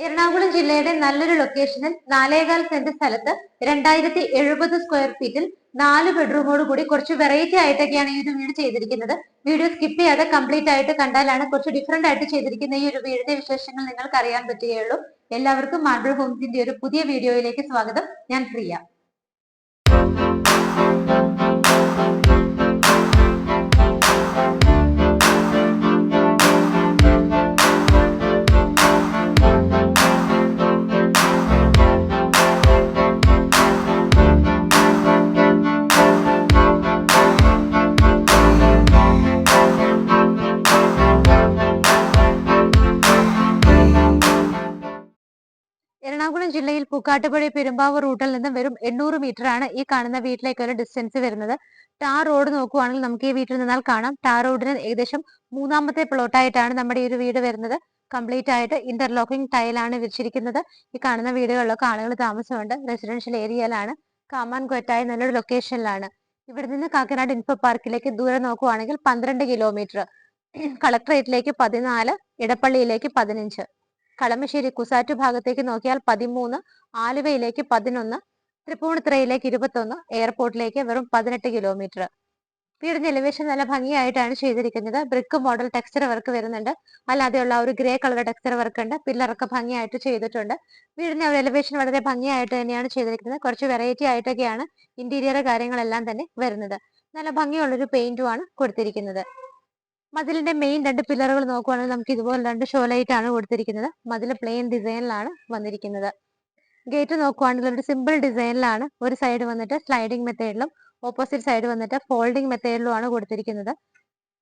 എറണാകുളം ജില്ലയുടെ നല്ലൊരു ലൊക്കേഷനിൽ 4.25 സെന്റ് സ്ഥലത്ത് 2070 സ്ക്വയർ ഫീറ്റിൽ 4 ബെഡ്റൂമോട് കൂടി കുറച്ച് വെറൈറ്റി ആയിട്ടൊക്കെയാണ് ഈ ഒരു വീട് ചെയ്തിരിക്കുന്നത്. വീഡിയോ സ്കിപ്പ് ചെയ്യാതെ കംപ്ലീറ്റ് ആയിട്ട് കണ്ടാലാണ് കുറച്ച് ഡിഫറെന്റ് ആയിട്ട് ചെയ്തിരിക്കുന്ന ഈ ഒരു വീടിന്റെ വിശേഷങ്ങൾ നിങ്ങൾക്ക് അറിയാൻ പറ്റുകയുള്ളൂ. എല്ലാവർക്കും മാർബിൾ ഹോംസിന്റെ ഒരു പുതിയ വീഡിയോയിലേക്ക് സ്വാഗതം. ഞാൻ പ്രിയ. എറണാകുളം ജില്ലയിൽ പൂക്കാട്ടുപുഴ പെരുമ്പാവൂർ റൂട്ടിൽ നിന്ന് വെറും 800 മീറ്റർ ആണ് ഈ കാണുന്ന വീട്ടിലേക്കുള്ള ഡിസ്റ്റൻസ് വരുന്നത്. ടാർ റോഡ് നോക്കുവാണെങ്കിൽ നമുക്ക് ഈ വീട്ടിൽ നിന്നാൽ കാണാം. ടാർ റോഡിന് ഏകദേശം 3ാമത്തെ പ്ലോട്ടായിട്ടാണ് നമ്മുടെ ഈ ഒരു വീട് വരുന്നത്. കംപ്ലീറ്റ് ആയിട്ട് ഇന്റർലോക്കിംഗ് ടൈലാണ് വിരിച്ചിരിക്കുന്നത്. ഈ കാണുന്ന വീടുകളിലൊക്കെ ആളുകൾ താമസമുണ്ട്. റെസിഡൻഷ്യൽ ഏരിയയിലാണ്, കാമാൻ കൊറ്റായ നല്ലൊരു ലൊക്കേഷനിലാണ്. ഇവിടെ നിന്ന് കാക്കനാട് ഇൻഫോ പാർക്കിലേക്ക് ദൂരം നോക്കുവാണെങ്കിൽ 12 കിലോമീറ്റർ, കളക്ടറേറ്റിലേക്ക് 14, ഇടപ്പള്ളിയിലേക്ക് 15, കളമശ്ശേരി കുസാറ്റു ഭാഗത്തേക്ക് നോക്കിയാൽ 13, ആലുവയിലേക്ക് 11, തൃപ്പൂണിത്തുറയിലേക്ക് 21, എയർപോർട്ടിലേക്ക് വെറും 18 കിലോമീറ്റർ. വീടിന്റെ എലിവേഷൻ നല്ല ഭംഗിയായിട്ടാണ് ചെയ്തിരിക്കുന്നത്. ബ്രിക്ക് മോഡൽ ടെക്സ്ചർ വർക്ക് വരുന്നുണ്ട്. അല്ലാതെയുള്ള ഒരു ഗ്രേ കളർ ടെക്സ്ചർ വർക്ക് ഉണ്ട്. പില്ലറൊക്കെ ഭംഗിയായിട്ട് ചെയ്തിട്ടുണ്ട്. വീടിന്റെ ഒരു എലിവേഷൻ വളരെ ഭംഗിയായിട്ട് തന്നെയാണ് ചെയ്തിരിക്കുന്നത്. കുറച്ച് വെറൈറ്റി ആയിട്ടൊക്കെയാണ് ഇന്റീരിയർ കാര്യങ്ങളെല്ലാം തന്നെ വരുന്നത്. നല്ല ഭംഗിയുള്ളൊരു പെയിന്റുമാണ് കൊടുത്തിരിക്കുന്നത്. മതിലിന്റെ മെയിൻ 2 പില്ലറുകൾ നോക്കുവാണെങ്കിൽ നമുക്ക് ഇതുപോലെ 2 ഷോ ലൈറ്റ് ആണ് കൊടുത്തിരിക്കുന്നത്. മതിൽ പ്ലെയിൻ ഡിസൈനിലാണ് വന്നിരിക്കുന്നത്. ഗേറ്റ് നോക്കുവാണെങ്കിൽ ഒരു സിമ്പിൾ ഡിസൈനിലാണ്. ഒരു സൈഡ് വന്നിട്ട് സ്ലൈഡിംഗ് മെത്തേഡിലും ഓപ്പോസിറ്റ് സൈഡ് വന്നിട്ട് ഫോൾഡിംഗ് മെത്തേഡിലുമാണ് കൊടുത്തിരിക്കുന്നത്.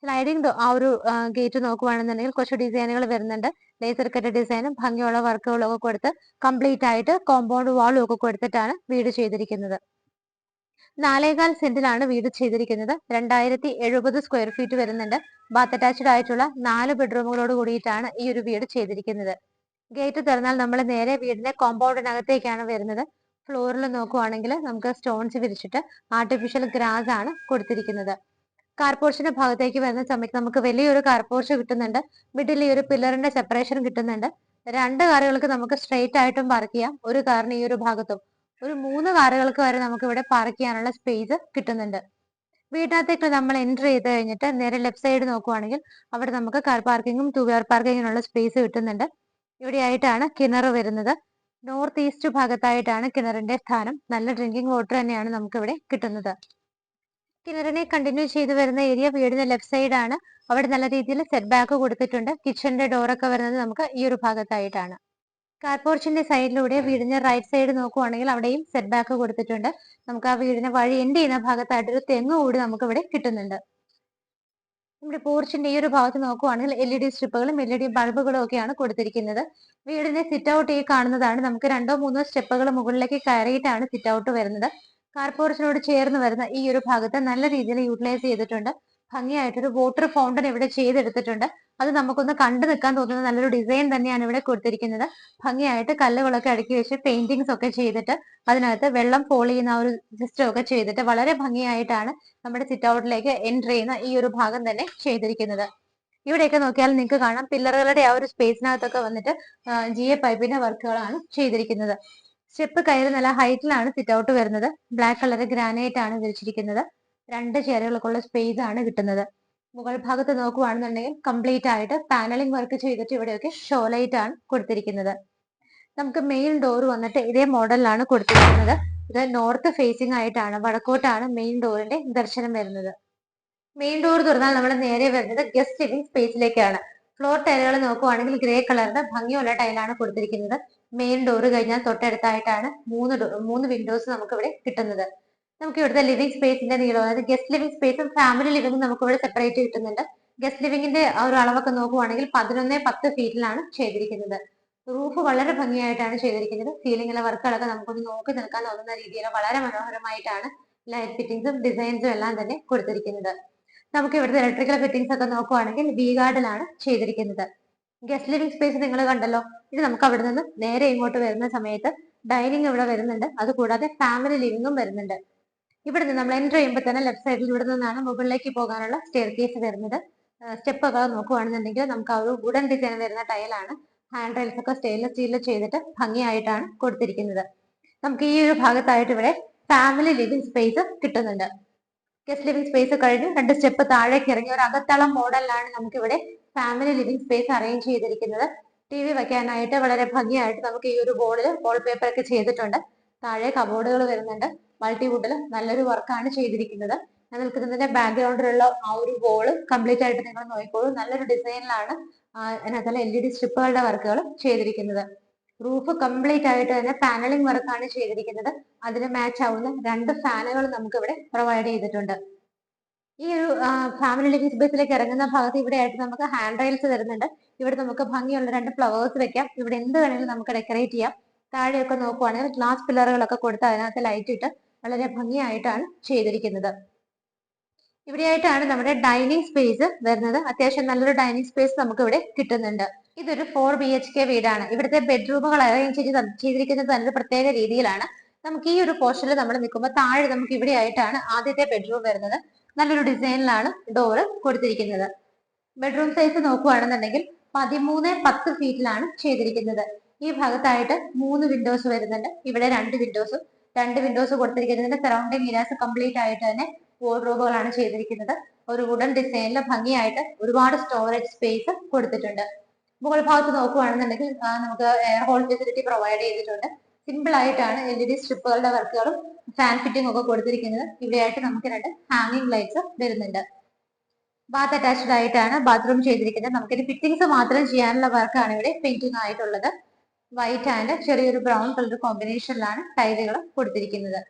സ്ലൈഡിംഗ് ആ ഒരു ഗേറ്റ് നോക്കുവാണെന്നുണ്ടെങ്കിൽ കുറച്ച് ഡിസൈനുകൾ വരുന്നുണ്ട്. ലേസർ കട്ട് ഡിസൈനും ഭംഗിയുള്ള വർക്കുകളും ഒക്കെ കൊടുത്ത് കംപ്ലീറ്റ് ആയിട്ട് കോമ്പൗണ്ട് വാളും ഒക്കെ കൊടുത്തിട്ടാണ് വീട് ചെയ്തിരിക്കുന്നത്. 4.25 സെന്റിലാണ് വീട് ചെയ്തിരിക്കുന്നത്. 2070 സ്ക്വയർ ഫീറ്റ് വരുന്നുണ്ട്. ബാത്ത് അറ്റാച്ച്ഡ് ആയിട്ടുള്ള 4 ബെഡ്റൂമുകളോട് കൂടിയിട്ടാണ് ഈ ഒരു വീട് ചെയ്തിരിക്കുന്നത്. ഗേറ്റ് തുറന്നാൽ നമ്മൾ നേരെ വീടിന്റെ കോമ്പൗണ്ടിനകത്തേക്കാണ് വരുന്നത്. ഫ്ലോറിൽ നോക്കുവാണെങ്കിൽ നമുക്ക് സ്റ്റോൺസ് വിരിച്ചിട്ട് ആർട്ടിഫിഷ്യൽ ഗ്രാസ് ആണ് കൊടുത്തിരിക്കുന്നത്. കാർപോർച്ചിന്റെ ഭാഗത്തേക്ക് വരുന്ന സമയത്ത് നമുക്ക് വലിയൊരു കാർപോർച്ച് കിട്ടുന്നുണ്ട്. മിഡിൽ ഈ ഒരു പില്ലറിന്റെ സെപ്പറേഷൻ കിട്ടുന്നുണ്ട്. 2 കാറുകൾക്ക് നമുക്ക് സ്ട്രെയിറ്റ് ആയിട്ടും പാർക്ക് ചെയ്യാം. ഒരു കാറിന് ഈ ഒരു ഭാഗത്തും, ഒരു 3 കാറുകൾക്ക് വരെ നമുക്ക് ഇവിടെ പാർക്ക് ചെയ്യാനുള്ള സ്പേസ് കിട്ടുന്നുണ്ട്. വീടിനകത്തേക്ക് നമ്മൾ എൻ്റർ ചെയ്ത് കഴിഞ്ഞിട്ട് നേരെ ലെഫ്റ്റ് സൈഡ് നോക്കുവാണെങ്കിൽ അവിടെ നമുക്ക് കാർ പാർക്കിങ്ങും 2 വീലർ പാർക്കിങ്ങിനുള്ള സ്പേസ് കിട്ടുന്നുണ്ട്. ഇവിടെയായിട്ടാണ് കിണർ വരുന്നത്. നോർത്ത് ഈസ്റ്റ് ഭാഗത്തായിട്ടാണ് കിണറിന്റെ സ്ഥാനം. നല്ല ഡ്രിങ്കിങ് വാട്ടർ തന്നെയാണ് നമുക്ക് ഇവിടെ കിട്ടുന്നത്. കിണറിനെ കണ്ടിന്യൂ ചെയ്ത് വരുന്ന ഏരിയ വീടിന്റെ ലെഫ്റ്റ് സൈഡ് ആണ്. അവിടെ നല്ല രീതിയിൽ സെറ്റ് ബാക്ക് കൊടുത്തിട്ടുണ്ട്. കിച്ചന്റെ ഡോറൊക്കെ വരുന്നത് നമുക്ക് ഈ ഒരു ഭാഗത്തായിട്ടാണ്. കാർപോർച്ചിന്റെ സൈഡിലൂടെ വീടിന്റെ റൈറ്റ് സൈഡ് നോക്കുവാണെങ്കിൽ അവിടെയും സെറ്റ് ബാക്ക് കൊടുത്തിട്ടുണ്ട്. നമുക്ക് ആ വീടിന്റെ വഴി എൻഡ് ചെയ്യുന്ന ഭാഗത്തായിട്ട് ഒരു തെങ്ങ് കൂടി നമുക്ക് ഇവിടെ കിട്ടുന്നുണ്ട്. നമ്മുടെ പോർച്ചിന്റെ ഈ ഒരു ഭാഗത്ത് നോക്കുവാണെങ്കിൽ LED സ്ട്രിപ്പുകളും LED ബൾബുകളും ഒക്കെയാണ് കൊടുത്തിരിക്കുന്നത്. വീടിന്റെ സിറ്റ് ഔട്ട് ഈ കാണുന്നതാണ്. നമുക്ക് 2-3 സ്റ്റെപ്പുകൾ മുകളിലേക്ക് കയറിയിട്ടാണ് സിറ്റ് ഔട്ട് വരുന്നത്. കാർപോർച്ചിനോട് ചേർന്ന് വരുന്ന ഈ ഒരു ഭാഗത്ത് നല്ല രീതിയിൽ യൂട്ടിലൈസ് ചെയ്തിട്ടുണ്ട്. ഭംഗിയായിട്ടൊരു വാട്ടർ ഫൗണ്ടൻ ഇവിടെ ചെയ്തെടുത്തിട്ടുണ്ട്. അത് നമുക്കൊന്ന് കണ്ടു നിൽക്കാൻ തോന്നുന്ന നല്ലൊരു ഡിസൈൻ തന്നെയാണ് ഇവിടെ കൊടുത്തിരിക്കുന്നത്. ഭംഗിയായിട്ട് കല്ലുകളൊക്കെ അടുക്കി വെച്ച് പെയിന്റിങ്സ് ഒക്കെ ചെയ്തിട്ട് അതിനകത്ത് വെള്ളം ഫോൾ ചെയ്യുന്ന ഒരു സിസ്റ്റം ഒക്കെ ചെയ്തിട്ട് വളരെ ഭംഗിയായിട്ടാണ് നമ്മുടെ സിറ്റ് ഔട്ടിലേക്ക് എൻറ്റർ ചെയ്യുന്ന ഈ ഒരു ഭാഗം തന്നെ ചെയ്തിരിക്കുന്നത്. ഇവിടെയൊക്കെ നോക്കിയാൽ നിങ്ങൾക്ക് കാണാം പില്ലറുകളുടെ ആ ഒരു സ്പേസിനകത്തൊക്കെ വന്നിട്ട് GA പൈപ്പിന്റെ വർക്കുകളാണ് ചെയ്തിരിക്കുന്നത്. സ്റ്റെപ്പ് കയറി നല്ല ഹൈറ്റിലാണ് സിറ്റ് ഔട്ട് വരുന്നത്. ബ്ലാക്ക് കളർ ഗ്രാനൈറ്റ് ആണ് വിരിച്ചിരിക്കുന്നത്. 2 ചെയറുകൾക്കുള്ള സ്പേസ് ആണ് കിട്ടുന്നത്. മുകൾ ഭാഗത്ത് നോക്കുവാണെന്നുണ്ടെങ്കിൽ കംപ്ലീറ്റ് ആയിട്ട് പാനലിംഗ് വർക്ക് ചെയ്തിട്ട് ഇവിടെയൊക്കെ ഷോ ലൈറ്റ് ആണ് കൊടുത്തിരിക്കുന്നത്. നമുക്ക് മെയിൻ ഡോർ വന്നിട്ട് ഇതേ മോഡലിലാണ് കൊടുത്തിരിക്കുന്നത്. ഇത് നോർത്ത് ഫേസിംഗ് ആയിട്ടാണ്, വടക്കോട്ടാണ് മെയിൻ ഡോറിന്റെ ദർശനം വരുന്നത്. മെയിൻ ഡോർ തുറന്നാൽ നമ്മൾ നേരെ വരുന്നത് ഗസ്റ്റ് ലിവിംഗ് സ്പേസിലേക്കാണ്. ഫ്ലോർ ടൈലുകൾ നോക്കുവാണെങ്കിൽ ഗ്രേ കളറിന്റെ ഭംഗിയുള്ള ടൈലാണ് കൊടുത്തിരിക്കുന്നത്. മെയിൻ ഡോർ കഴിഞ്ഞാൽ തൊട്ടടുത്തായിട്ടാണ് 3 വിൻഡോസ് നമുക്ക് ഇവിടെ കിട്ടുന്നത്. നമുക്ക് ഇവിടുത്തെ ലിവിംഗ് സ്പേസിന്റെ നീളം, അതായത് ഗസ്റ്റ് ലിവിംഗ് സ്പേസും ഫാമിലി ലിവിംഗും നമുക്ക് ഇവിടെ സെപ്പറേറ്റ് കിട്ടുന്നുണ്ട്. ഗസ്റ്റ് ലിവിംഗിന്റെ ഒരു അളവൊക്കെ നോക്കുവാണെങ്കിൽ 11-10 ഫീറ്റിലാണ് ചെയ്തിരിക്കുന്നത്. റൂഫ് വളരെ ഭംഗിയായിട്ടാണ് ചെയ്തിരിക്കുന്നത്. സീലിംഗിലെ വർക്കുകളൊക്കെ നമുക്കൊന്ന് നോക്കി നിൽക്കാൻ തോന്നുന്ന രീതിയിൽ വളരെ മനോഹരമായിട്ടാണ് ലൈറ്റ് ഫിറ്റിംഗ്സും ഡിസൈൻസും എല്ലാം തന്നെ കൊടുത്തിരിക്കുന്നത്. നമുക്ക് ഇവിടുത്തെ ഇലക്ട്രിക്കൽ ഫിറ്റിംഗ്സ് ഒക്കെ നോക്കുവാണെങ്കിൽ വി ഗാർഡിലാണ് ചെയ്തിരിക്കുന്നത്. ഗസ്റ്റ് ലിവിംഗ് സ്പേസ് നിങ്ങൾ കണ്ടല്ലോ. ഇത് നമുക്ക് അവിടെ നിന്ന് നേരെ ഇങ്ങോട്ട് വരുന്ന സമയത്ത് ഡൈനിങ് ഇവിടെ വരുന്നുണ്ട്. അതുകൂടാതെ ഫാമിലി ലിവിംഗും വരുന്നുണ്ട്. ഇവിടെ നിന്ന് നമ്മൾ എൻ്റർ ചെയ്യുമ്പോൾ തന്നെ ലെഫ്റ്റ് സൈഡിൽ ഇവിടെ നിന്നാണ് മുകളിലേക്ക് പോകാനുള്ള സ്റ്റെയർ കേസ് വരുന്നത്. സ്റ്റെപ്പൊക്കെ നോക്കുകയാണെന്നുണ്ടെങ്കിൽ നമുക്ക് ആ ഒരു വുഡൻ ഡിസൈൻ വരുന്ന ടൈലാണ്. ഹാൻഡ് റെയിൽസ് ഒക്കെ സ്റ്റെയിൻലെസ് സ്റ്റീലിൽ ചെയ്തിട്ട് ഭംഗിയായിട്ടാണ് കൊടുത്തിരിക്കുന്നത്. നമുക്ക് ഈ ഒരു ഭാഗത്തായിട്ട് ഇവിടെ ഫാമിലി ലിവിംഗ് സ്പേസ് കിട്ടുന്നുണ്ട്. ഗസ്റ്റ് ലിവിംഗ് സ്പേസ് കഴിഞ്ഞ് 2 സ്റ്റെപ്പ് താഴേക്ക് ഇറങ്ങി ഒരു അകത്തളം മോഡലിലാണ് നമുക്ക് ഇവിടെ ഫാമിലി ലിവിംഗ് സ്പേസ് അറേഞ്ച് ചെയ്തിരിക്കുന്നത്. TV വെക്കാനായിട്ട് വളരെ ഭംഗിയായിട്ട് നമുക്ക് ഈ ഒരു ബോർഡിൽ വാൾപേപ്പർ ഒക്കെ ചെയ്തിട്ടുണ്ട്. താഴെ കബോർഡുകൾ വരുന്നുണ്ട്. മൾട്ടിവുഡിൽ നല്ലൊരു വർക്കാണ് ചെയ്തിരിക്കുന്നത്. ഞാൻ നിൽക്കുന്നതിന്റെ ബാക്ക്ഗ്രൗണ്ടിലുള്ള ആ ഒരു വോള് കംപ്ലീറ്റ് ആയിട്ട് നിങ്ങൾ നോക്കിക്കോളൂ. നല്ലൊരു ഡിസൈനിലാണ് അതിനകത്തുള്ള LED സ്ട്രിപ്പുകളുടെ വർക്കുകൾ ചെയ്തിരിക്കുന്നത്. റൂഫ് കംപ്ലീറ്റ് ആയിട്ട് തന്നെ പാനലിംഗ് വർക്കാണ് ചെയ്തിരിക്കുന്നത്. അതിന് മാച്ച് ആവുന്ന 2 ഫാനുകൾ നമുക്ക് ഇവിടെ പ്രൊവൈഡ് ചെയ്തിട്ടുണ്ട്. ഈ ഒരു ഫാമിലി ലിവിംഗ് സ്പേസിലേക്ക് ഇറങ്ങുന്ന ഭാഗത്ത് ഇവിടെ ആയിട്ട് നമുക്ക് ഹാൻഡ് റെയിൽസ് വരുന്നുണ്ട്. ഇവിടെ നമുക്ക് ഭംഗിയുള്ള 2 ഫ്ലവേഴ്സ് വെക്കാം. ഇവിടെ എന്ത് വേണമെങ്കിലും നമുക്ക് ഡെക്കറേറ്റ് ചെയ്യാം. താഴെയൊക്കെ നോക്കുവാണെങ്കിൽ ഗ്ലാസ് പില്ലറുകളൊക്കെ കൊടുത്ത് അതിനകത്ത് ലൈറ്റ് ഇട്ട് വളരെ ഭംഗിയായിട്ടാണ് ചെയ്തിരിക്കുന്നത്. ഇവിടെയായിട്ടാണ് നമ്മുടെ ഡൈനിങ് സ്പേസ് വരുന്നത്. അത്യാവശ്യം നല്ലൊരു ഡൈനിങ് സ്പേസ് നമുക്ക് ഇവിടെ കിട്ടുന്നുണ്ട്. ഇതൊരു 4 BHK വീടാണ്. ഇവിടുത്തെ ബെഡ്റൂമുകൾ അറേഞ്ച് ചെയ്തിരിക്കുന്നത് നല്ലൊരു പ്രത്യേക രീതിയിലാണ്. നമുക്ക് ഈ ഒരു പോർഷനിൽ നമ്മൾ നിൽക്കുമ്പോൾ താഴെ നമുക്ക് ഇവിടെ ആയിട്ടാണ് ആദ്യത്തെ ബെഡ്റൂം വരുന്നത്. നല്ലൊരു ഡിസൈനിലാണ് ഡോറ് കൊടുത്തിരിക്കുന്നത്. ബെഡ്റൂം സൈസ് നോക്കുകയാണെന്നുണ്ടെങ്കിൽ 13-10 ഫീറ്റിലാണ് ചെയ്തിരിക്കുന്നത്. ഈ ഭാഗത്തായിട്ട് 3 വിൻഡോസ് വരുന്നുണ്ട്. ഇവിടെ 2 വിൻഡോസ് കൊടുത്തിരിക്കുന്നതിന്റെ സറൗണ്ടിങ് ഏരിയാസ് കംപ്ലീറ്റ് ആയിട്ട് തന്നെ വാർഡ്രോബുകളാണ് ചെയ്തിരിക്കുന്നത്. ഒരു വുഡൻ ഡിസൈനിൽ ഭംഗിയായിട്ട് ഒരുപാട് സ്റ്റോറേജ് സ്പേസ് കൊടുത്തിട്ടുണ്ട്. മുകൾ ഭാഗത്ത് നോക്കുകയാണെന്നുണ്ടെങ്കിൽ നമുക്ക് എയർ ഹോൾ ഫെസിലിറ്റി പ്രൊവൈഡ് ചെയ്തിട്ടുണ്ട്. സിമ്പിൾ ആയിട്ടാണ് LED സ്ട്രിപ്പുകളുടെ വർക്കുകളും ഫാൻ ഫിറ്റിംഗ് ഒക്കെ കൊടുത്തിരിക്കുന്നത്. ഇവിടെയായിട്ട് നമുക്ക് 2 ഹാങ്ങിങ് ലൈറ്റ്സ് വരുന്നുണ്ട്. ബാത്ത് അറ്റാച്ച്ഡ് ആയിട്ടാണ് ബാത്റൂം ചെയ്തിരിക്കുന്നത്. നമുക്കിത് ഫിറ്റിംഗ്സ് മാത്രം ചെയ്യാനുള്ള വർക്കാണ് ഇവിടെ പെയിന്റിംഗ് ആയിട്ടുള്ളത്. വൈറ്റ് ആൻഡ് ചെറിയൊരു ബ്രൗൺ കളർ കോമ്പിനേഷനിലാണ് ടൈലുകൾ കൊടുത്തിരിക്കുന്നത്.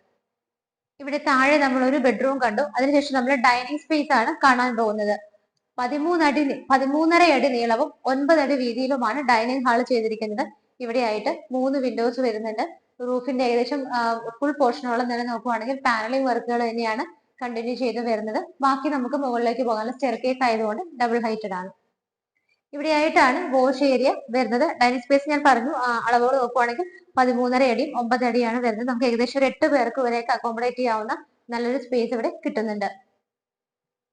ഇവിടെ താഴെ നമ്മൾ ഒരു ബെഡ്റൂം കണ്ടു. അതിനുശേഷം നമ്മൾ ഡൈനിങ് സ്പേസ് ആണ് കാണാൻ പോകുന്നത്. 13.5 അടി നീളവും 9 അടി വീതിയിലുമാണ് ഡൈനിങ് ഹാൾ ചെയ്തിരിക്കുന്നത്. ഇവിടെയായിട്ട് 3 വിൻഡോസ് വരുന്നുണ്ട്. റൂഫിന്റെ ഏകദേശം ഫുൾ പോർഷനോളം തന്നെ നോക്കുവാണെങ്കിൽ പാനലിംഗ് വർക്കുകൾ തന്നെയാണ് കണ്ടിന്യൂ ചെയ്ത് വരുന്നത്. ബാക്കി നമുക്ക് മുകളിലേക്ക് പോകാനുള്ള സ്റ്റെയർകേസ് ആയതുകൊണ്ട് ഡബിൾ ഹൈറ്റഡ് ആണ്. ഇവിടെയായിട്ടാണ് വാഷ് ഏരിയ വരുന്നത്. ഡൈനിങ് സ്പേസ് ഞാൻ പറഞ്ഞു അളവുകൾ നോക്കുവാണെങ്കിൽ 13.5 അടിയും 9 അടിയാണ് വരുന്നത്. നമുക്ക് ഏകദേശം ഒരു 8 പേർക്ക് വരെയൊക്കെ അക്കോമഡേറ്റ് ചെയ്യാവുന്ന നല്ലൊരു സ്പേസ് ഇവിടെ കിട്ടുന്നുണ്ട്.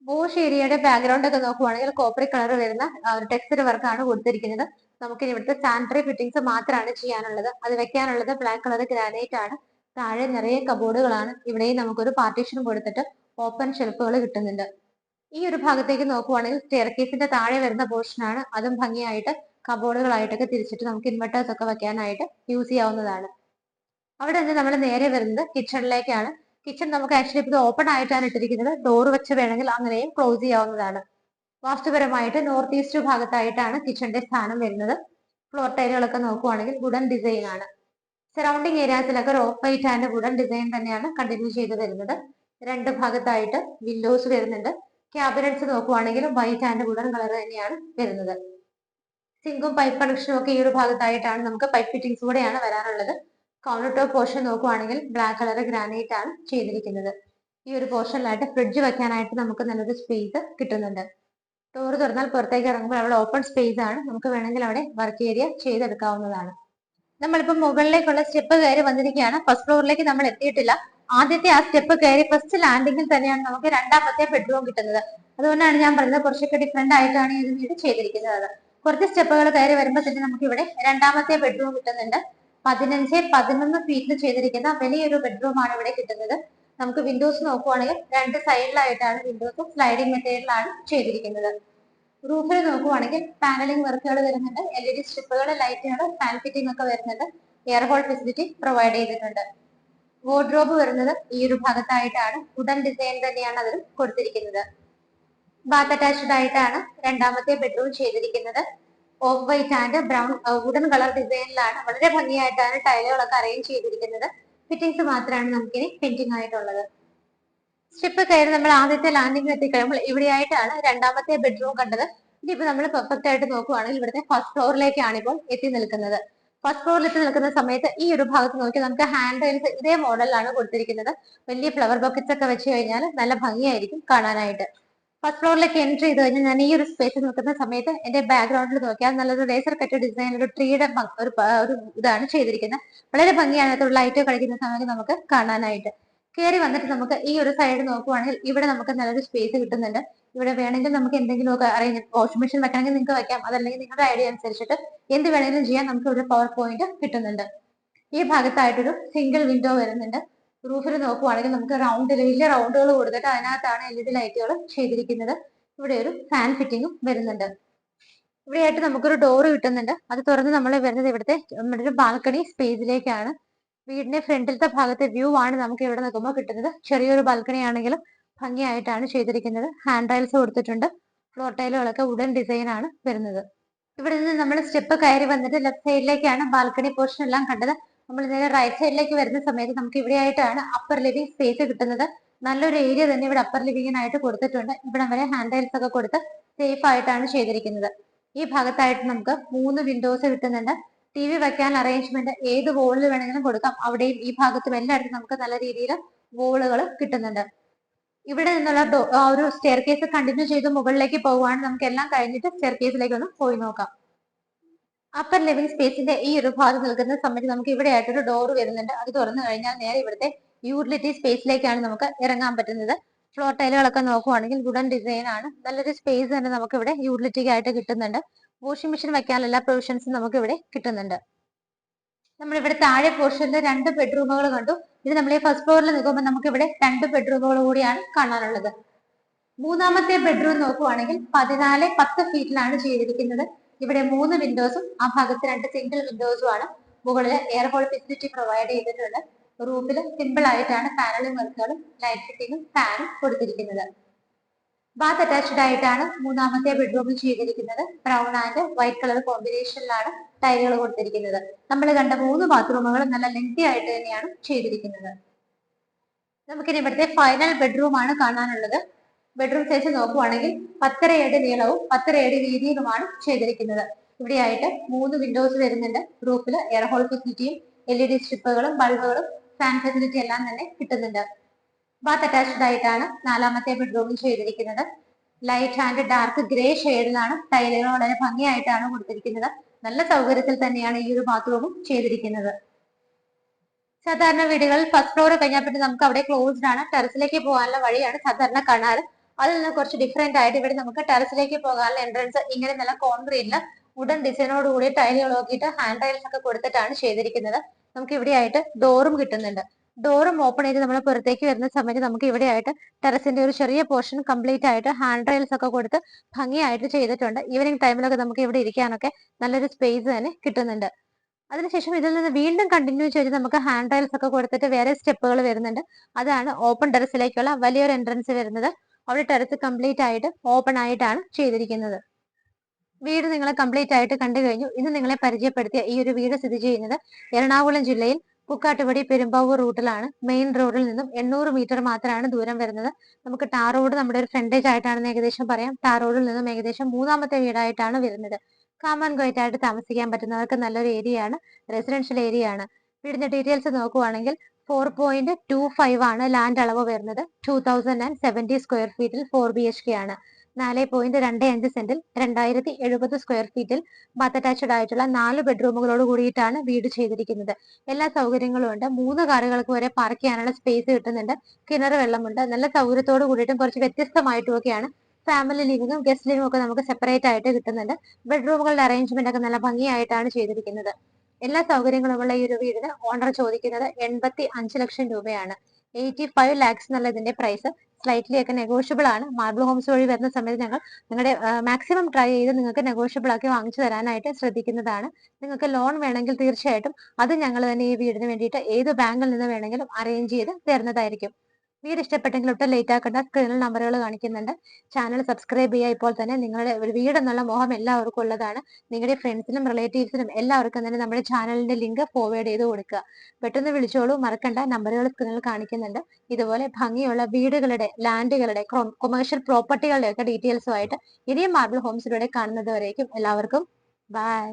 വാഷ് ഏരിയയുടെ ബാക്ക്ഗ്രൗണ്ട് ഒക്കെ നോക്കുവാണെങ്കിൽ കോപ്പർ കളർ വരുന്ന ഒരു ടെക്സ്ചർ വർക്കാണ് കൊടുത്തിരിക്കുന്നത്. നമുക്ക് ഇവിടുത്തെ സാനിറ്ററി ഫിറ്റിംഗ്സ് മാത്രമാണ് ചെയ്യാനുള്ളത്. അത് വെക്കാനുള്ളത് ബ്ലാക്ക് കളർ ഗ്രാനൈറ്റ് ആണ്. താഴെ നിറയെ കബോർഡുകളാണ്. ഇവിടെയും നമുക്കൊരു പാർട്ടീഷൻ കൊടുത്തിട്ട് ഓപ്പൺ ഷെൽഫുകൾ കിട്ടുന്നുണ്ട്. ഈ ഒരു ഭാഗത്തേക്ക് നോക്കുവാണെങ്കിൽ സ്റ്റെയർകേസിന്റെ താഴെ വരുന്ന പോർഷനാണ്. അതും ഭംഗിയായിട്ട് കബോർഡുകളായിട്ടൊക്കെ തിരിച്ചിട്ട് നമുക്ക് ഇൻവെർട്ടേഴ്സ് ഒക്കെ വെക്കാനായിട്ട് യൂസ് ചെയ്യാവുന്നതാണ്. അവിടെ നിന്ന് നമ്മൾ നേരെ വരുന്നത് കിച്ചണിലേക്കാണ്. കിച്ചൺ നമുക്ക് ആക്ച്വലി ഇത് ഓപ്പൺ ആയിട്ടാണ് ഇട്ടിരിക്കുന്നത്. ഡോർ വെച്ച് വേണമെങ്കിൽ അങ്ങനെയും ക്ലോസ് ചെയ്യാവുന്നതാണ്. വാസ്തുപരമായിട്ട് നോർത്ത് ഈസ്റ്റ് ഭാഗത്തായിട്ടാണ് കിച്ചണിന്റെ സ്ഥാനം വരുന്നത്. ഫ്ലോർ ടൈലുകളൊക്കെ നോക്കുവാണെങ്കിൽ വുഡൻ ഡിസൈൻ ആണ്. സറൗണ്ടിങ് ഏരിയാസിലൊക്കെ off white and wooden design തന്നെയാണ് കണ്ടിന്യൂ ചെയ്ത് വരുന്നത്. 2 ഭാഗത്തായിട്ട് വിൻഡോസ് വരുന്നുണ്ട്. ക്യാബിനറ്റ്സ് നോക്കുവാണെങ്കിൽ വൈറ്റ് ആൻഡ് വുഡൻ കളർ തന്നെയാണ് വരുന്നത്. സിങ്കും പൈപ്പ് കണക്ഷനും ഒക്കെ ഈ ഒരു ഭാഗത്തായിട്ടാണ് നമുക്ക് പൈപ്പ് ഫിറ്റിംഗ്സ് കൂടെയാണ് വരാനുള്ളത്. കൗണ്ടർ ടോപ്പ് പോർഷൻ നോക്കുവാണെങ്കിൽ ബ്ലാക്ക് കളർ ഗ്രാനൈറ്റ് ആണ് ചെയ്തിരിക്കുന്നത്. ഈ ഒരു പോർഷനിലായിട്ട് ഫ്രിഡ്ജ് വെക്കാനായിട്ട് നമുക്ക് നല്ലൊരു സ്പേസ് കിട്ടുന്നുണ്ട്. ഡോർ തുറന്നാൽ പുറത്തേക്ക് ഇറങ്ങുമ്പോൾ അവിടെ ഓപ്പൺ സ്പേസ് ആണ്. നമുക്ക് വേണമെങ്കിൽ അവിടെ വർക്ക് ഏരിയ ചെയ്തെടുക്കാവുന്നതാണ്. നമ്മളിപ്പോൾ മുകളിലേക്കുള്ള സ്റ്റെപ്പ് കയറി വന്നിരിക്കുകയാണ്. ഫസ്റ്റ് ഫ്ലോറിലേക്ക് നമ്മൾ എത്തിയിട്ടില്ല. ആദ്യത്തെ ആ സ്റ്റെപ്പ് കയറി ഫസ്റ്റ് ലാൻഡിങ്ങിൽ തന്നെയാണ് നമുക്ക് 2ാമത്തെ ബെഡ്റൂം കിട്ടുന്നത്. അതുകൊണ്ടാണ് ഞാൻ പറഞ്ഞത് കുറച്ചൊക്കെ ഡിഫറെന്റ് ആയിട്ടാണ് ഈ വീട് ചെയ്തിരിക്കുന്നത്. കുറച്ച് സ്റ്റെപ്പുകൾ കയറി വരുമ്പോൾ തന്നെ നമുക്ക് ഇവിടെ 2ാമത്തെ ബെഡ്റൂം കിട്ടുന്നുണ്ട്. 15-11 ഫീറ്റിൽ ചെയ്തിരിക്കുന്ന വലിയൊരു ബെഡ്റൂം ആണ് ഇവിടെ കിട്ടുന്നത്. നമുക്ക് വിൻഡോസ് നോക്കുവാണെങ്കിൽ 2 സൈഡിലായിട്ടാണ് വിൻഡോസ് സ്ലൈഡിംഗ് മെത്തേഡിലാണ് ചെയ്തിരിക്കുന്നത്. റൂഫിൽ നോക്കുവാണെങ്കിൽ പാനലിംഗ് വർക്കുകൾ വരുന്നുണ്ട്. LED സ്ട്രിപ്പുകൾ, ലൈറ്റുകൾ, ഫാൻ ഫിറ്റിംഗ് ഒക്കെ വരുന്നുണ്ട്. എയർ ഹോൾ ഫെസിലിറ്റി പ്രൊവൈഡ് ചെയ്തിട്ടുണ്ട്. വാർഡ്രോബ് വരുന്നത് ഈ ഒരു ഭാഗത്തായിട്ടാണ്. വുഡൻ ഡിസൈൻ തന്നെയാണ് അതിൽ കൊടുത്തിരിക്കുന്നത്. ബാത്ത് അറ്റാച്ച്ഡ് ആയിട്ടാണ് 2ാമത്തെ ബെഡ്റൂം ചെയ്തിരിക്കുന്നത്. Off white and brown wooden colour ഡിസൈനിലാണ് വളരെ ഭംഗിയായിട്ടാണ് ടൈലുകളൊക്കെ അറേഞ്ച് ചെയ്തിരിക്കുന്നത്. ഫിറ്റിംഗ്സ് മാത്രമാണ് നമുക്കിനി പെയിന്റിംഗ് ആയിട്ടുള്ളത്. സ്റ്റെപ്പ് കയറി നമ്മൾ ആദ്യത്തെ ലാൻഡിംഗ് എത്തിക്കഴിയുമ്പോൾ ഇവിടെയായിട്ടാണ് 2ാമത്തെ ബെഡ്റൂം കണ്ടത്. ഇനിയിപ്പോൾ നമ്മൾ പെർഫെക്റ്റ് ആയിട്ട് നോക്കുവാണെങ്കിൽ ഇവിടുത്തെ ഫസ്റ്റ് ഫ്ലോറിലേക്കാണ് ഇപ്പോൾ എത്തി നിൽക്കുന്നത്. ഫസ്റ്റ് ഫ്ലോറിൽ എത്തി നിൽക്കുന്ന സമയത്ത് ഈ ഒരു ഭാഗത്ത് നോക്കി നമുക്ക് ഹാൻഡ് റെയിൽസ് ഇതേ മോഡലിലാണ് കൊടുത്തിരിക്കുന്നത്. വലിയ ഫ്ലവർ ബക്കറ്റ്സ് ഒക്കെ വെച്ച് കഴിഞ്ഞാൽ നല്ല ഭംഗിയായിരിക്കും കാണാനായിട്ട്. ഫസ്റ്റ് ഫ്ലോറിലേക്ക് എൻട്രി ചെയ്ത് കഴിഞ്ഞാൽ ഞാൻ ഈ ഒരു സ്പേസിൽ നിൽക്കുന്ന സമയത്ത് എന്റെ ബാക്ക്ഗ്രൗണ്ടിൽ നോക്കിയാൽ നല്ലൊരു ലേസർ കട്ട് ഡിസൈൻ ഒരു ട്രീയുടെ ഒരു ഇതാണ് ചെയ്തിരിക്കുന്നത്. വളരെ ഭംഗിയാണ്. ലൈറ്റ് കളിക്കുന്ന സമയത്ത് നമുക്ക് കാണാനായിട്ട്. കയറി വന്നിട്ട് നമുക്ക് ഈ ഒരു സൈഡ് നോക്കുവാണെങ്കിൽ ഇവിടെ നമുക്ക് നല്ലൊരു സ്പേസ് കിട്ടുന്നുണ്ട്. ഇവിടെ വേണമെങ്കിൽ നമുക്ക് എന്തെങ്കിലുമൊക്കെ അറേഞ്ച് വാഷിംഗ് മെഷീൻ വെക്കണമെങ്കിൽ നിങ്ങൾക്ക് വെക്കാം, അതല്ലെങ്കിൽ നിങ്ങളുടെ ഐഡിയ അനുസരിച്ചിട്ട് എന്ത് വേണമെങ്കിലും ചെയ്യാൻ നമുക്ക് ഇവിടെ പവർ പോയിന്റ് കിട്ടുന്നുണ്ട്. ഈ ഭാഗത്തായിട്ടൊരു സിംഗിൾ വിൻഡോ വരുന്നുണ്ട്. റൂഫിൽ നോക്കുവാണെങ്കിൽ നമുക്ക് വലിയ റൗണ്ടുകൾ കൊടുത്തിട്ട് അതിനകത്താണ് LED ലൈറ്റുകൾ ചെയ്തിരിക്കുന്നത്. ഇവിടെ ഒരു ഫാൻ ഫിറ്റിംഗും വരുന്നുണ്ട്. ഇവിടെയായിട്ട് നമുക്കൊരു ഡോറ് കിട്ടുന്നുണ്ട്. അത് തുറന്ന് നമ്മൾ വരുന്നത് ഇവിടുത്തെ നമ്മുടെ ഒരു ബാൽക്കണി സ്പേസിലേക്കാണ്. വീടിന്റെ ഫ്രണ്ടിലത്തെ ഭാഗത്തെ വ്യൂ ആണ് നമുക്ക് ഇവിടെ നിൽക്കുമ്പോൾ കിട്ടുന്നത്. ചെറിയൊരു ബാൽക്കണി ആണെങ്കിലും ഭംഗിയായിട്ടാണ് ചെയ്തിരിക്കുന്നത്. ഹാൻഡ് റൈൽസ് കൊടുത്തിട്ടുണ്ട്. ഫ്ലോർ ടൈലുകളൊക്കെ വുഡൻ ഡിസൈൻ ആണ് വരുന്നത്. ഇവിടെ നിന്ന് നമ്മൾ സ്റ്റെപ്പ് കയറി വന്നിട്ട് ലെഫ്റ്റ് സൈഡിലേക്കാണ് ബാൽക്കണി പോർഷൻ എല്ലാം കണ്ടത്. നമ്മൾ നേരെ റൈറ്റ് സൈഡിലേക്ക് വരുന്ന സമയത്ത് നമുക്ക് ഇവിടെയായിട്ടാണ് അപ്പർ ലിവിംഗ് സ്പേസ് കിട്ടുന്നത്. നല്ലൊരു ഏരിയ തന്നെ ഇവിടെ അപ്പർ ലിവിങ്ങിനായിട്ട് കൊടുത്തിട്ടുണ്ട്. ഇവിടെ വരെ ഹാൻഡ് റൈൽസ് ഒക്കെ കൊടുത്ത് സേഫ് ആയിട്ടാണ് ചെയ്തിരിക്കുന്നത്. ഈ ഭാഗത്തായിട്ട് നമുക്ക് 3 വിൻഡോസ് കിട്ടുന്നുണ്ട്. TV വെക്കാൻ അറേഞ്ച്മെന്റ് ഏത് വോളിൽ വേണമെങ്കിലും കൊടുക്കാം. അവിടെയും ഈ ഭാഗത്തും എല്ലായിടത്തും നമുക്ക് നല്ല രീതിയിൽ വോളുകൾ കിട്ടുന്നുണ്ട്. ഇവിടെ നിന്നുള്ള ഒരു സ്റ്റെയർ കേസ് കണ്ടിന്യൂ ചെയ്ത് മുകളിലേക്ക് പോവുകയാണ്. നമുക്ക് എല്ലാം കഴിഞ്ഞിട്ട് സ്റ്റെയർ കേസിലേക്ക് ഒന്ന് പോയി നോക്കാം. അപ്പർ ലിവിംഗ് സ്പേസിന്റെ ഈ ഒരു ഭാഗത്ത് നിൽക്കുന്ന സമയത്ത് നമുക്ക് ഇവിടെ ആയിട്ടൊരു ഡോർ വരുന്നുണ്ട്. അത് തുറന്നു കഴിഞ്ഞാൽ നേരെ ഇവിടുത്തെ യൂട്ടിലിറ്റി സ്പേസിലേക്കാണ് നമുക്ക് ഇറങ്ങാൻ പറ്റുന്നത്. ഫ്ലോർ ടൈലുകളൊക്കെ നോക്കുവാണെങ്കിൽ വുഡൻ ഡിസൈൻ ആണ്. നല്ലൊരു സ്പേസ് തന്നെ നമുക്ക് ഇവിടെ യൂട്ടിലിറ്റിക്ക് ആയിട്ട് കിട്ടുന്നുണ്ട്. വാഷിംഗ് മെഷീൻ വെക്കാനുള്ള എല്ലാ പ്രൊവിഷൻസും നമുക്ക് ഇവിടെ കിട്ടുന്നുണ്ട്. നമ്മളിവിടെ താഴെ പോർഷനിൽ 2 ബെഡ്റൂമുകൾ കണ്ടു. ഇത് നമ്മൾ ഈ ഫസ്റ്റ് ഫ്ലോറിൽ നിൽക്കുമ്പോൾ നമുക്ക് ഇവിടെ 2 ബെഡ്റൂമുകൾ കൂടിയാണ് കാണാനുള്ളത്. മൂന്നാമത്തെ ബെഡ്റൂം നോക്കുവാണെങ്കിൽ 14-10 ഫീറ്റിലാണ് ചെയ്തിരിക്കുന്നത്. ഇവിടെ 3 വിൻഡോസും ആ ഭാഗത്ത് 2 സിംഗിൾ വിൻഡോസും ആണ്. മുകളിൽ എയർ ഹോൾ ഫെസിലിറ്റി പ്രൊവൈഡ് ചെയ്തിട്ടുണ്ട്. റൂഫിൽ സിമ്പിൾ ആയിട്ടാണ് പാനലും വർക്കുകളും ലൈറ്റ് ഫിറ്റിംഗും ഫാനും കൊടുത്തിരിക്കുന്നത്. ബാത്ത് അറ്റാച്ച്ഡ് ആയിട്ടാണ് മൂന്നാമത്തെ ബെഡ്റൂമിൽ ചെയ്തിരിക്കുന്നത്. ബ്രൗൺ ആൻഡ് വൈറ്റ് കളർ കോമ്പിനേഷനിലാണ് ടൈലുകൾ കൊടുത്തിരിക്കുന്നത്. നമ്മൾ കണ്ട 3 ബാത്റൂമുകൾ നല്ല ലെങ്തി ആയിട്ട് തന്നെയാണ് ചെയ്തിരിക്കുന്നത്. നമുക്കിനി ഇവിടുത്തെ ഫൈനൽ ബെഡ്റൂം ആണ് കാണാനുള്ളത്. ബെഡ്റൂം സൈസ് നോക്കുവാണെങ്കിൽ 10.5 അടി നീളവും 10.5 അടി വീതിയിലുമാണ് ചെയ്തിരിക്കുന്നത്. ഇവിടെയായിട്ട് 3 വിൻഡോസ് വരുന്നുണ്ട്. റൂഫിൽ എയർ ഹോൾ ഫെസിലിറ്റിയും LED സ്ട്രിപ്പുകളും ബൾബുകളും ഫാൻ ഫെസിലിറ്റി എല്ലാം തന്നെ കിട്ടുന്നുണ്ട്. ബാത്ത് അറ്റാച്ച്ഡ് ആയിട്ടാണ് 4ാമത്തെ ബെഡ്റൂമിൽ ചെയ്തിരിക്കുന്നത്. ലൈറ്റ് ആൻഡ് ഡാർക്ക് ഗ്രേ ഷെയ്ഡിലാണ് ടൈലുകൾ വളരെ ഭംഗിയായിട്ടാണ് കൊടുത്തിരിക്കുന്നത്. നല്ല സൗകര്യത്തിൽ തന്നെയാണ് ഈ ഒരു ബാത്റൂമും ചെയ്തിരിക്കുന്നത്. സാധാരണ വീടുകളിൽ ഫസ്റ്റ് ഫ്ലോർ കഴിഞ്ഞാൽ പിന്നെ നമുക്ക് അവിടെ ക്ലോസ്ഡ് ആണ്. ടെറസിലേക്ക് പോകാനുള്ള വഴിയാണ് സാധാരണ കാണാറ്. അതിൽ നിന്ന് കുറച്ച് ഡിഫറെന്റ് ആയിട്ട് ഇവിടെ നമുക്ക് ടെറസിലേക്ക് പോകാനുള്ള എൻട്രൻസ് ഇങ്ങനെ നല്ല കോൺക്രീറ്റില് വുഡൻ ഡിസൈനോട് കൂടി ടൈലുകൾ നോക്കിയിട്ട് ഹാൻഡ് റൈൽസ് ഒക്കെ കൊടുത്തിട്ടാണ് ചെയ്തിരിക്കുന്നത്. നമുക്ക് ഇവിടെയായിട്ട് ഡോറും കിട്ടുന്നുണ്ട്. ഡോറും ഓപ്പൺ ചെയ്ത് നമ്മൾ പുറത്തേക്ക് വരുന്ന സമയത്ത് നമുക്ക് ഇവിടെയായിട്ട് ടെറസിന്റെ ഒരു ചെറിയ പോർഷൻ കംപ്ലീറ്റ് ആയിട്ട് ഹാൻഡ് റൈൽസ് ഒക്കെ കൊടുത്ത് ഭംഗിയായിട്ട് ചെയ്തിട്ടുണ്ട്. ഈവനിങ് ടൈമിലൊക്കെ നമുക്ക് ഇവിടെ ഇരിക്കാനൊക്കെ നല്ലൊരു സ്പേസ് തന്നെ കിട്ടുന്നുണ്ട്. അതിനുശേഷം ഇതിൽ നിന്ന് വീണ്ടും കണ്ടിന്യൂ ചെയ്ത് നമുക്ക് ഹാൻഡ് റൈൽസ് ഒക്കെ കൊടുത്തിട്ട് വേറെ സ്റ്റെപ്പുകൾ വരുന്നുണ്ട്. അതാണ് ഓപ്പൺ ടെറസിലേക്കുള്ള വലിയൊരു എൻട്രൻസ് വരുന്നത്. അവിടെ ടെറസ് കംപ്ലീറ്റ് ആയിട്ട് ഓപ്പൺ ആയിട്ടാണ് ചെയ്തിരിക്കുന്നത്. വീട് നിങ്ങൾ കംപ്ലീറ്റ് ആയിട്ട് കണ്ടു കഴിഞ്ഞു. ഇന്ന് നിങ്ങളെ പരിചയപ്പെടുത്തിയ ഈ ഒരു വീട് സ്ഥിതി ചെയ്യുന്നത് എറണാകുളം ജില്ലയിൽ പുക്കാട്ടുപടി പെരുമ്പാവൂർ റൂട്ടിലാണ്. മെയിൻ റോഡിൽ നിന്നും 800 മീറ്റർ മാത്രമാണ് ദൂരം വരുന്നത്. നമുക്ക് ടാർ റോഡ് നമ്മുടെ ഒരു ഫ്രണ്ടേജ് ആയിട്ടാണെന്ന് ഏകദേശം പറയാം. ടാർ റോഡിൽ നിന്നും ഏകദേശം 3ാമത്തെ വീടായിട്ടാണ് വരുന്നത്. കാമാൻ ആയിട്ട് താമസിക്കാൻ പറ്റുന്നവർക്ക് നല്ലൊരു ഏരിയ ആണ്. റെസിഡൻഷ്യൽ ഏരിയ ആണ്. വീടിന്റെ ഡീറ്റെയിൽസ് നോക്കുവാണെങ്കിൽ 4.25 ആണ് ലാൻഡ് അളവ് വരുന്നത്. 2070 സ്ക്വയർ ഫീറ്റിൽ 4 BHK ആണ്. 4.25 സെന്റിൽ 2070 സ്ക്വയർ ഫീറ്റിൽ ബാത്ത് അറ്റാച്ച്ഡ് ആയിട്ടുള്ള 4 ബെഡ്റൂമുകളോട് കൂടിയിട്ടാണ് വീട് ചെയ്തിരിക്കുന്നത്. എല്ലാ സൗകര്യങ്ങളും ഉണ്ട്. 3 കാറുകൾക്ക് വരെ പാർക്ക് ചെയ്യാനുള്ള സ്പേസ് കിട്ടുന്നുണ്ട്. കിണർ വെള്ളമുണ്ട്. നല്ല സൗകര്യത്തോട് കൂടിയിട്ടും കുറച്ച് വ്യത്യസ്തമായിട്ടും ഒക്കെയാണ്. ഫാമിലി ലിവിംഗും ഗസ്റ്റ് ലിവിംഗും ഒക്കെ നമുക്ക് സെപ്പറേറ്റ് ആയിട്ട് കിട്ടുന്നുണ്ട്. ബെഡ്റൂമുകളുടെ അറേഞ്ച്മെന്റ് ഒക്കെ നല്ല ഭംഗിയായിട്ടാണ് ചെയ്തിരിക്കുന്നത്. എല്ലാ സൗകര്യങ്ങളുമുള്ള ഈ ഒരു വീടിന് ഓണർ ചോദിക്കുന്നത് 85 ലക്ഷം രൂപയാണ്. 85 lakhs എന്നുള്ള ഇതിന്റെ പ്രൈസ്. സ്ലൈറ്റ്ലി ഒക്കെ നെഗോഷ്യബിൾ ആണ്. മാർബിൾ ഹോംസ് വഴി വരുന്ന സമയത്ത് ഞങ്ങൾ നിങ്ങളുടെ മാക്സിമം ട്രൈ ചെയ്ത് നിങ്ങൾക്ക് നെഗോഷ്യബിൾ ആക്കി വാങ്ങിച്ചു തരാനായിട്ട് ശ്രദ്ധിക്കുന്നതാണ്. നിങ്ങൾക്ക് ലോൺ വേണമെങ്കിൽ തീർച്ചയായിട്ടും അത് ഞങ്ങൾ തന്നെ ഈ വീടിന് വേണ്ടിയിട്ട് ഏത് ബാങ്കിൽ നിന്ന് വേണമെങ്കിലും അറേഞ്ച് ചെയ്ത് തരുന്നതായിരിക്കും. വീട് ഇഷ്ടപ്പെട്ടെങ്കിൽ ഒട്ടും ലേറ്റ് ആക്കേണ്ട. സ്ക്രീനിൽ നമ്പറുകൾ കാണിക്കുന്നുണ്ട്. ചാനൽ സബ്സ്ക്രൈബ് ചെയ്യുക. ഇപ്പോൾ തന്നെ നിങ്ങളുടെ ഒരു വീട് എന്നുള്ള മോഹം എല്ലാവർക്കും ഉള്ളതാണ്. നിങ്ങളുടെ ഫ്രണ്ട്സിനും റിലേറ്റീവ്സിനും എല്ലാവർക്കും തന്നെ നമ്മുടെ ചാനലിന്റെ ലിങ്ക് ഫോർവേഡ് ചെയ്ത് കൊടുക്കുക. പെട്ടെന്ന് വിളിച്ചോളൂ, മറക്കണ്ട. നമ്പറുകൾ സ്ക്രീനിൽ കാണിക്കുന്നുണ്ട്. ഇതുപോലെ ഭംഗിയുള്ള വീടുകളുടെ, ലാൻഡുകളുടെ, കൊമേഴ്ഷ്യൽ പ്രോപ്പർട്ടികളുടെ ഒക്കെ ഡീറ്റെയിൽസുമായിട്ട് ഇനിയും മാർബിൾ ഹോംസിലൂടെ കാണുന്നത് വരേക്കും എല്ലാവർക്കും ബൈ.